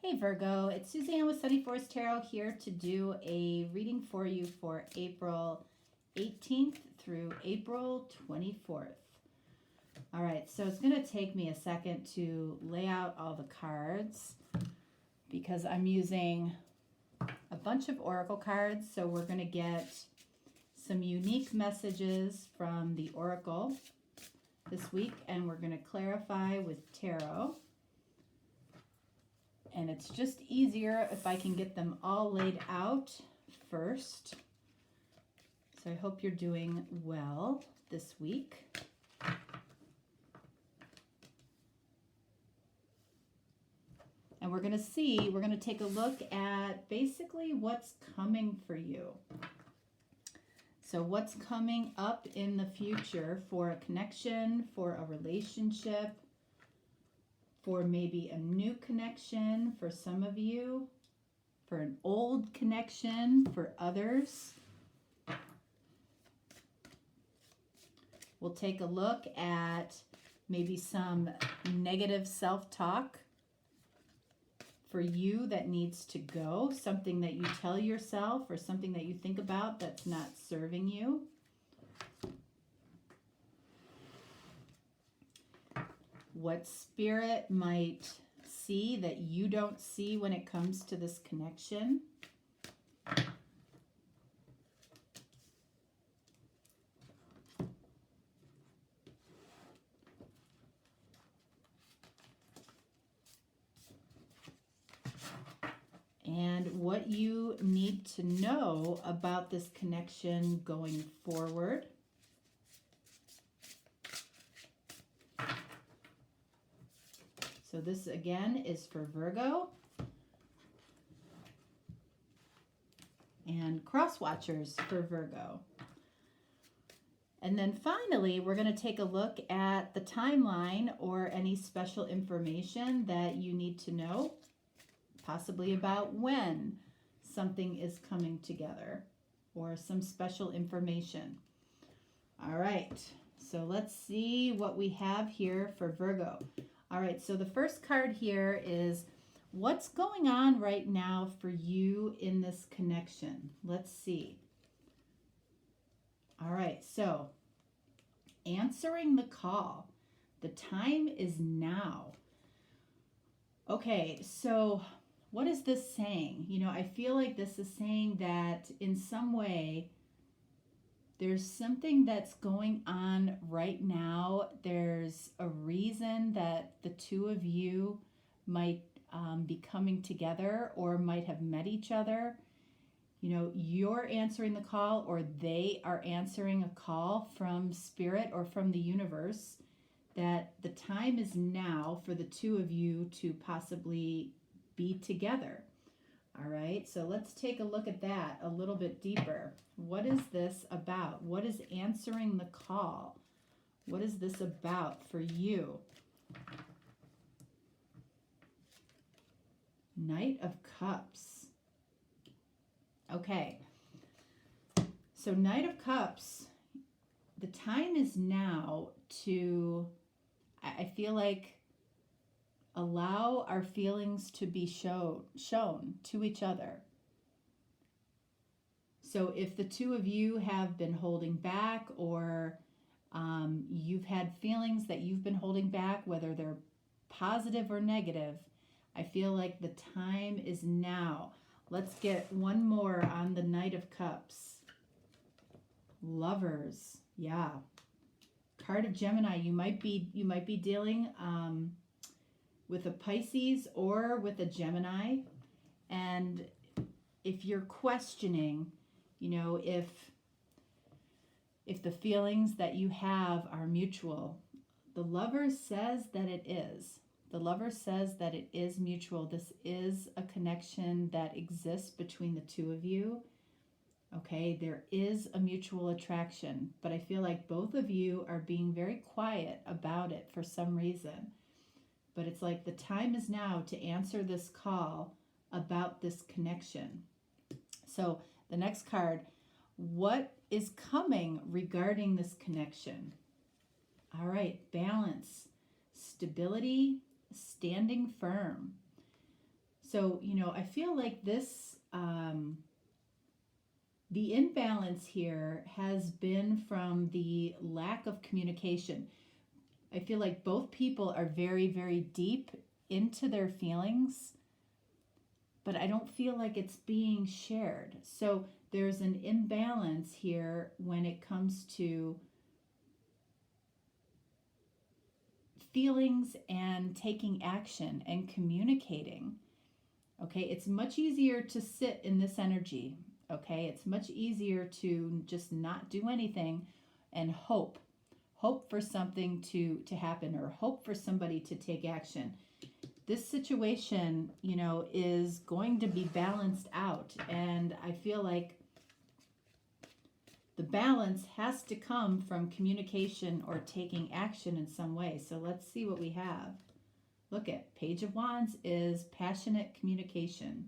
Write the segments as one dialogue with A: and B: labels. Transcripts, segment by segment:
A: Hey Virgo, it's Suzanne with Sunny Forest Tarot here to do a reading for you for April 18th through April 24th. All right, so it's going to take me a second to lay out all the cards because I'm using a bunch of oracle cards. So we're going to get some unique messages from the oracle this week, and we're going to clarify with tarot. And it's just easier if I can get them all laid out first. So I hope you're doing well this week. And we're going to take a look at basically what's coming for you. So what's coming up in the future for a connection, for a relationship, for maybe a new connection for some of you, for an old connection for others. We'll take a look at maybe some negative self-talk for you that needs to go, something that you tell yourself or something that you think about that's not serving you. What spirit might see that you don't see when it comes to this connection. And what you need to know about this connection going forward. So this again is for Virgo and cross watchers for Virgo. And then finally, we're going to take a look at the timeline or any special information that you need to know, possibly about when something is coming together or some special information. All right, so let's see what we have here for Virgo. All right, so the first card here is what's going on right now for you in this connection. Let's see. All right, so answering the call. The time is now. Okay, so what is this saying? You know, I feel like this is saying that in some way, there's something that's going on right now. There's a reason that the two of you might be coming together or might have met each other. You know, you're answering the call or they are answering a call from spirit or from the universe that the time is now for the two of you to possibly be together. All right, so let's take a look at that a little bit deeper. What is this about? What is answering the call? What is this about for you? Knight of Cups. Okay, so Knight of Cups, the time is now to, I feel like, allow our feelings to be shown to each other. So if the two of you have been holding back or you've had feelings that you've been holding back, whether they're positive or negative, I feel like the time is now. Let's get one more on the Knight of Cups. Lovers, yeah. Card of Gemini. You might be dealing with a Pisces or with a Gemini, and if you're questioning, you know, if the feelings that you have are mutual, the Lover says that it is. The Lover says that it is mutual. This is a connection that exists between the two of you. Okay, there is a mutual attraction, but I feel like both of you are being very quiet about it for some reason. But it's like the time is now to answer this call about this connection. So the next card, what is coming regarding this connection? All right, balance, stability, standing firm. So, I feel like this, the imbalance here has been from the lack of communication. I feel like both people are very, very deep into their feelings, but I don't feel like it's being shared. So there's an imbalance here when it comes to feelings and taking action and communicating. Okay, it's much easier to sit in this energy. Okay, it's much easier to just not do anything and hope for something to happen, or hope for somebody to take action. This situation, is going to be balanced out, and I feel like the balance has to come from communication or taking action in some way. So let's see what we have. Look at Page of Wands is passionate communication.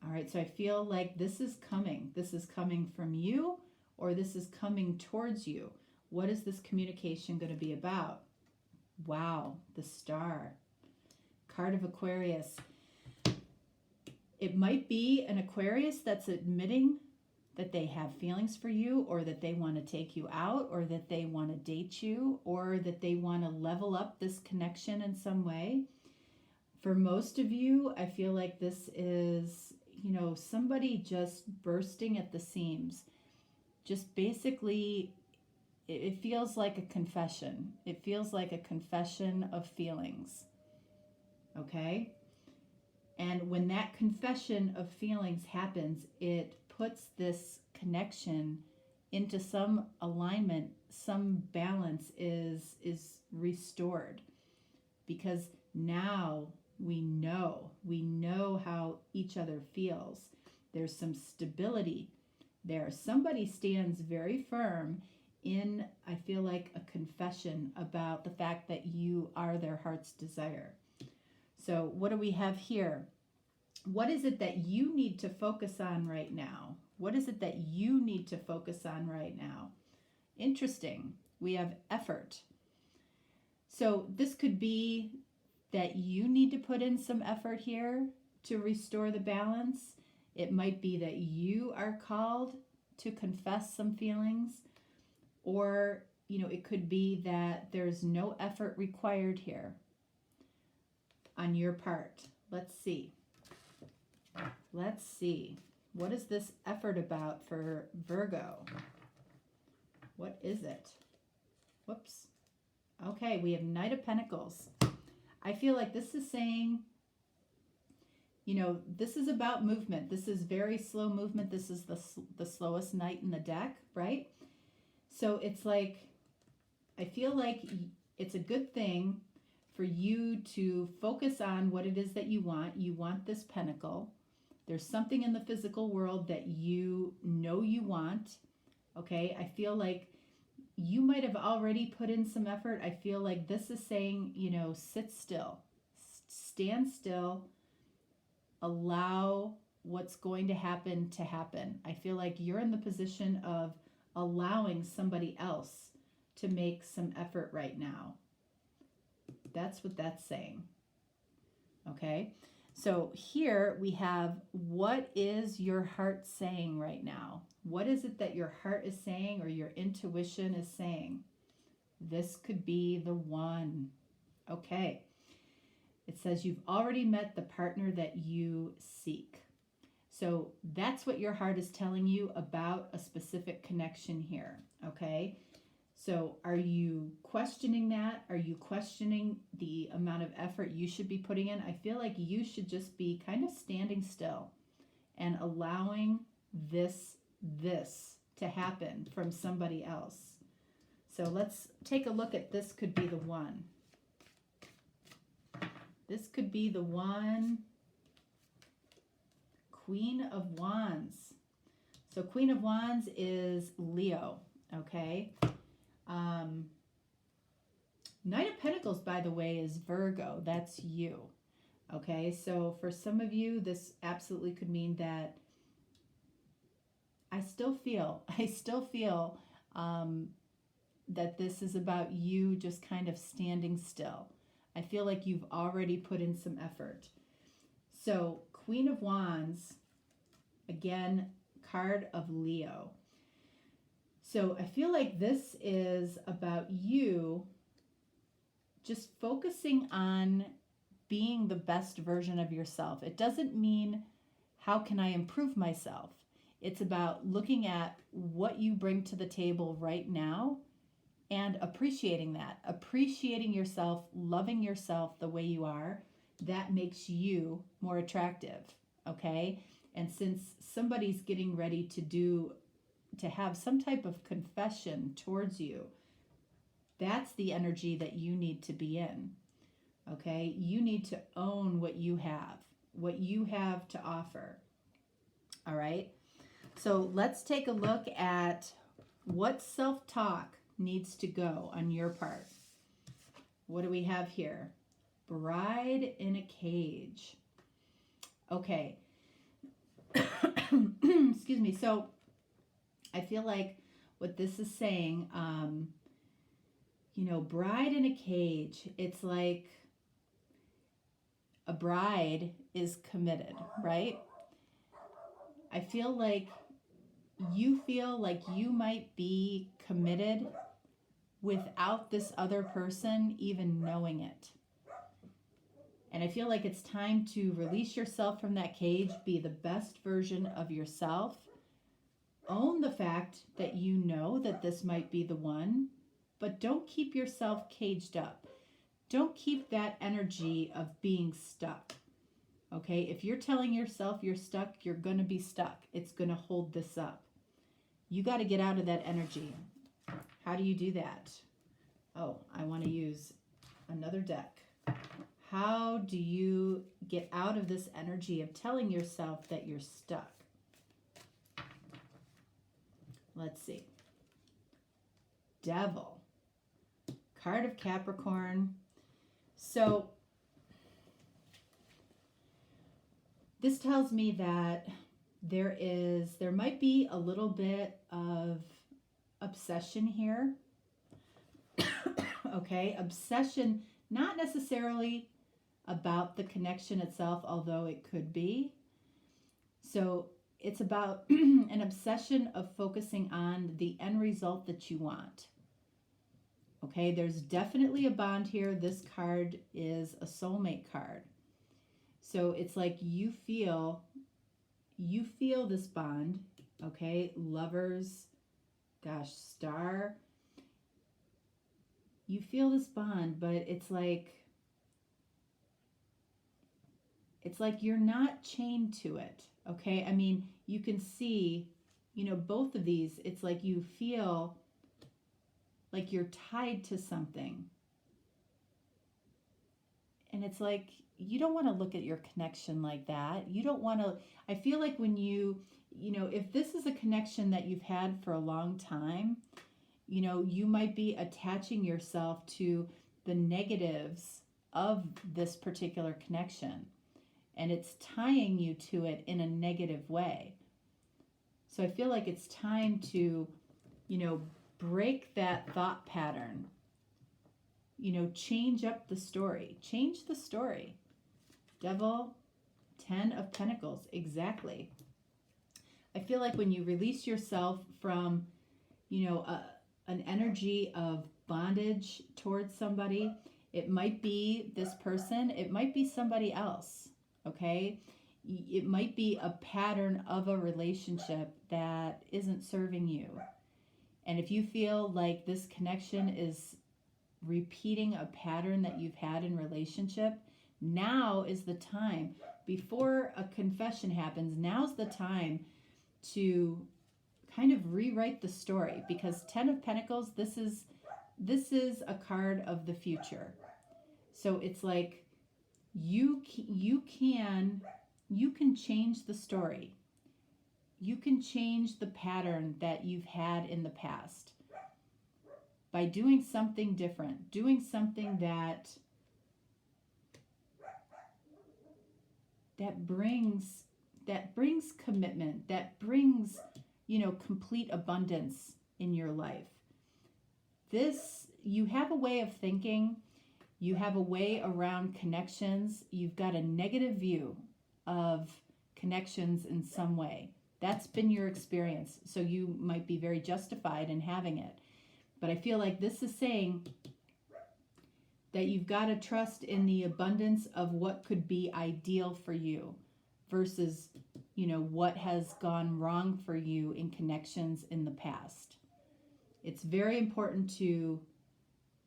A: All right, so I feel like this is coming. This is coming from you, or this is coming towards you. What is this communication going to be about? Wow, the Star. Card of Aquarius. It might be an Aquarius that's admitting that they have feelings for you, or that they want to take you out, or that they want to date you, or that they want to level up this connection in some way. For most of you, I feel like this is, somebody just bursting at the seams. Just basically, it feels like a confession. It feels like a confession of feelings. Okay? And when that confession of feelings happens, it puts this connection into some alignment, some balance is restored, because now we know how each other feels. There's some stability there. Somebody stands very firm in, I feel like, a confession about the fact that you are their heart's desire. So what do we have here? What is it that you need to focus on right now? What is it that you need to focus on right now? Interesting. We have effort. So this could be that you need to put in some effort here to restore the balance. It might be that you are called to confess some feelings, or, it could be that there's no effort required here on your part. Let's see. What is this effort about for Virgo? What is it? Whoops. Okay, we have Knight of Pentacles. I feel like this is saying, this is about movement. This is very slow movement. This is the slowest knight in the deck, right? So it's like, I feel like it's a good thing for you to focus on what it is that you want. You want this pentacle. There's something in the physical world that you want. Okay, I feel like you might have already put in some effort. I feel like this is saying, sit still, stand still, allow what's going to happen. I feel like you're in the position of allowing somebody else to make some effort right now. That's what that's saying. Okay, so here we have, what is your heart saying right now? What is it that your heart is saying, or your intuition is saying? This could be the one. Okay. It says you've already met the partner that you seek. So that's what your heart is telling you about a specific connection here. Okay. So are you questioning that? Are you questioning the amount of effort you should be putting in? I feel like you should just be kind of standing still and allowing this to happen from somebody else. So let's take a look at this. Could be the one. This could be the one. Queen of Wands. So Queen of Wands is Leo. Okay. Knight of Pentacles, by the way, is Virgo. That's you. Okay, so for some of you, this absolutely could mean that I still feel that this is about you just kind of standing still. I feel like you've already put in some effort. So Queen of Wands, again, card of Leo. So I feel like this is about you just focusing on being the best version of yourself. It doesn't mean how can I improve myself? It's about looking at what you bring to the table right now and appreciating that, appreciating yourself, loving yourself the way you are. That makes you more attractive, okay? And since somebody's getting ready to have some type of confession towards you, that's the energy that you need to be in, okay? You need to own what you have to offer, all right? So let's take a look at what self-talk needs to go on your part. What do we have here? Bride in a cage. Okay. Excuse me. So I feel like what this is saying, bride in a cage, it's like a bride is committed, right? I feel like you might be committed without this other person even knowing it. And I feel like it's time to release yourself from that cage, be the best version of yourself. Own the fact that you know that this might be the one, but don't keep yourself caged up. Don't keep that energy of being stuck. Okay? If you're telling yourself you're stuck, you're going to be stuck. It's going to hold this up. You got to get out of that energy. How do you do that? Oh, I want to use another deck. How do you get out of this energy of telling yourself that you're stuck? Let's see. Devil. Card of Capricorn. So this tells me that there might be a little bit of obsession here. Okay, obsession, not necessarily about the connection itself, although it could be. So it's about an obsession of focusing on the end result that you want. Okay, there's definitely a bond here. This card is a soulmate card. So it's like you feel this bond, okay? Lovers, gosh, star. You feel this bond, but it's like you're not chained to it, okay? I mean, you can see, both of these, it's like you feel like you're tied to something. And it's like, you don't want to look at your connection like that. You don't want to, I feel like when if this is a connection that you've had for a long time, you might be attaching yourself to the negatives of this particular connection. And it's tying you to it in a negative way. So I feel like it's time to, break that thought pattern. Change up the story. Change the story. Devil, 10 of Pentacles, exactly. I feel like when you release yourself from, an energy of bondage towards somebody, it might be this person, it might be somebody else, okay? It might be a pattern of a relationship that isn't serving you. And if you feel like this connection is repeating a pattern that you've had in relationship, now is the time. Before a confession happens, now's the time to kind of rewrite the story, because 10 of Pentacles, this is a card of the future. So it's like you can change the story. You can change the pattern that you've had in the past by doing something different, doing something that brings commitment, that brings, complete abundance in your life. You have a way of thinking, you have a way around connections, you've got a negative view, of connections in some way. That's been your experience. So you might be very justified in having it. But I feel like this is saying that you've got to trust in the abundance of what could be ideal for you versus, what has gone wrong for you in connections in the past. It's very important to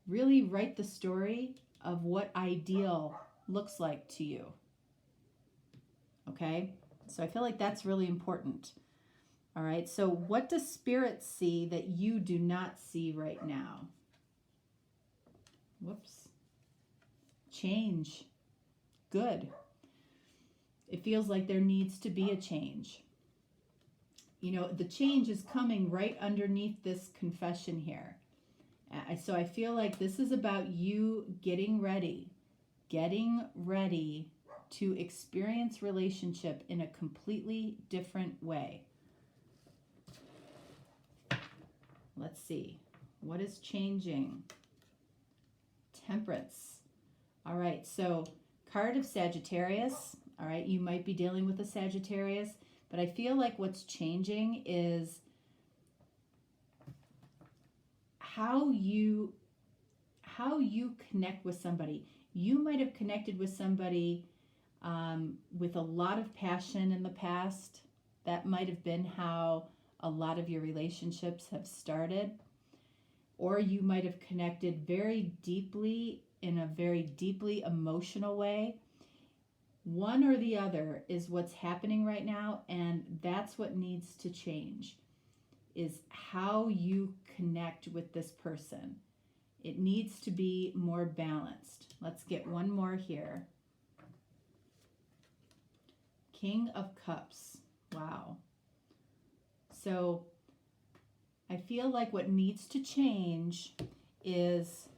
A: really write the story of what ideal looks like to you. Okay? So I feel like that's really important. All right, so what does Spirit see that you do not see right now? Whoops. Change. Good. It feels like there needs to be a change. The change is coming right underneath this confession here. So I feel like this is about you getting ready to experience relationship in a completely different way. Let's see. What is changing? Temperance. All right, so card of Sagittarius. All right, you might be dealing with a Sagittarius, but I feel like what's changing is how you connect with somebody. You might have connected with somebody with a lot of passion in the past. That might have been how a lot of your relationships have started. Or you might have connected very deeply in a very deeply emotional way. One or the other is what's happening right now, and that's what needs to change, is how you connect with this person. It needs to be more balanced. Let's get one more here. King of Cups. Wow. So I feel like what needs to change is,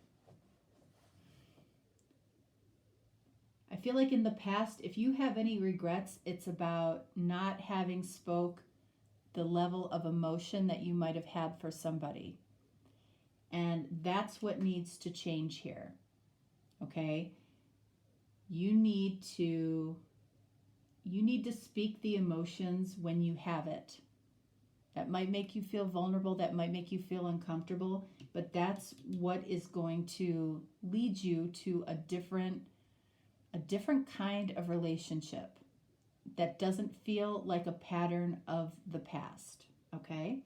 A: I feel like in the past, if you have any regrets, it's about not having spoke the level of emotion that you might have had for somebody. And that's what needs to change here. Okay? You need to speak the emotions when you have it. That might make you feel vulnerable, that might make you feel uncomfortable, but that's what is going to lead you to a different kind of relationship that doesn't feel like a pattern of the past. Okay?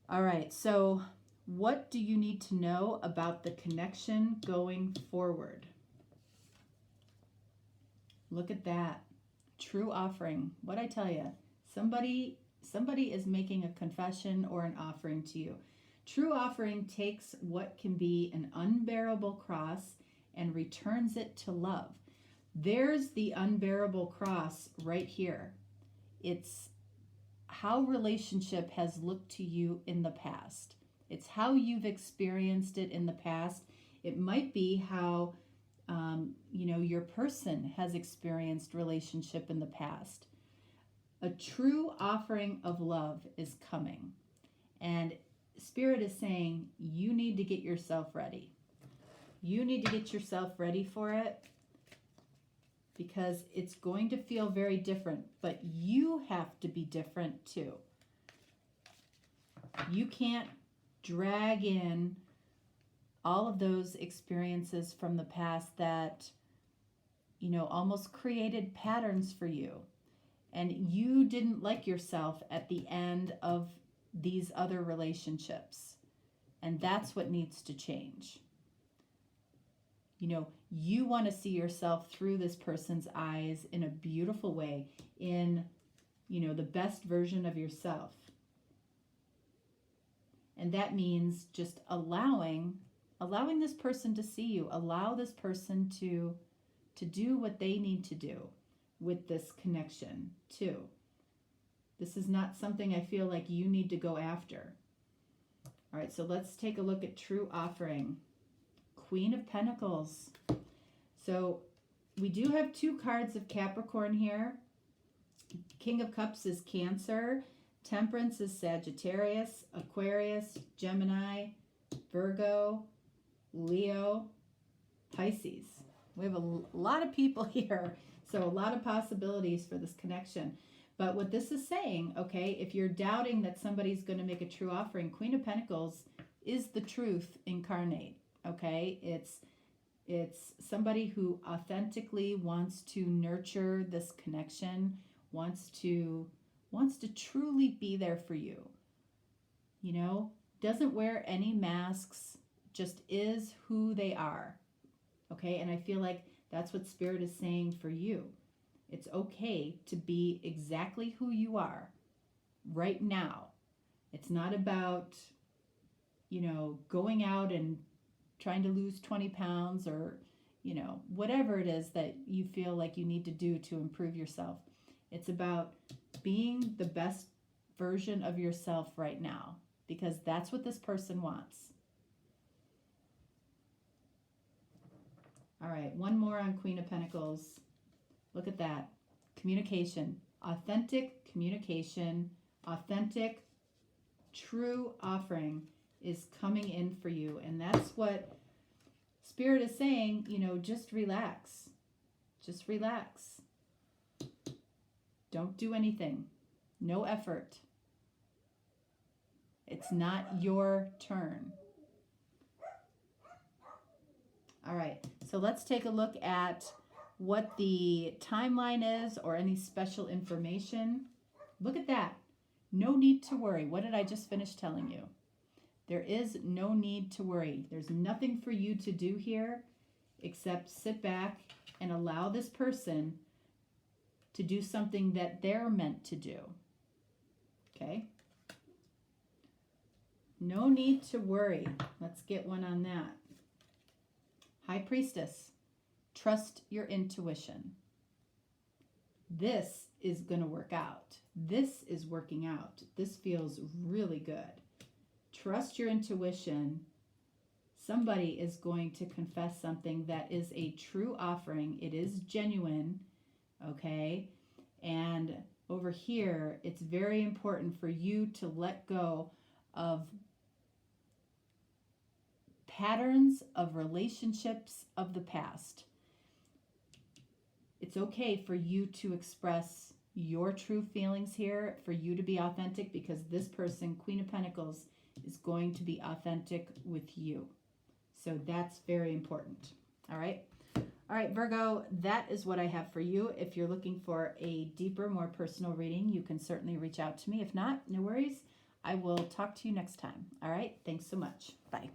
A: All right, so what do you need to know about the connection going forward? Look at that. True offering. What'd I tell you? Somebody is making a confession or an offering to you. True offering takes what can be an unbearable cross and returns it to love. There's the unbearable cross right here. It's how relationship has looked to you in the past. It's how you've experienced it in the past. It might be how your person has experienced relationship in the past. A true offering of love is coming. And Spirit is saying you need to get yourself ready. You need to get yourself ready for it because it's going to feel very different, but you have to be different too. You can't drag in all of those experiences from the past that, almost created patterns for you. And you didn't like yourself at the end of these other relationships. And that's what needs to change. You want to see yourself through this person's eyes in a beautiful way, in, the best version of yourself. And that means just allowing this person to see you, allow this person to do what they need to do with this connection too. This is not something I feel like you need to go after. All right, so let's take a look at true offering. Queen of Pentacles. So we do have two cards of Capricorn here. King of Cups is Cancer. Temperance is Sagittarius, Aquarius, Gemini, Virgo, Leo, Pisces. We have a lot of people here, so a lot of possibilities for this connection. But what this is saying, okay, if you're doubting that somebody's going to make a true offering, Queen of Pentacles is the truth incarnate, okay? It's somebody who authentically wants to nurture this connection, wants to truly be there for you. You know, doesn't wear any masks, just is who they are. Okay? And I feel like that's what Spirit is saying for you. It's okay to be exactly who you are right now. It's not about, you know, going out and trying to lose 20 pounds or, you know, whatever it is that you feel like you need to do to improve yourself. It's about being the best version of yourself right now, because that's what this person wants. All right, one more on Queen of Pentacles. Look at that. Communication. Authentic communication. Authentic, true offering is coming in for you. And that's what Spirit is saying, you know, just relax. Just relax. Don't do anything. No effort. It's not your turn. All right, so let's take a look at what the timeline is or any special information. Look at that. No need to worry. What did I just finish telling you? There is no need to worry. There's nothing for you to do here except sit back and allow this person to do something that they're meant to do. Okay? No need to worry. Let's get one on that. High Priestess, trust your intuition. This is going to work out. This is working out. This feels really good. Trust your intuition. Somebody is going to confess something that is a true offering. It is genuine, okay? And over here, it's very important for you to let go of patterns of relationships of the past. It's okay for you to express your true feelings here, for you to be authentic, because this person, Queen of Pentacles, is going to be authentic with you. So that's very important. All right. All right, Virgo, that is what I have for you. If you're looking for a deeper, more personal reading, you can certainly reach out to me. If not, no worries. I will talk to you next time. All right. Thanks so much. Bye.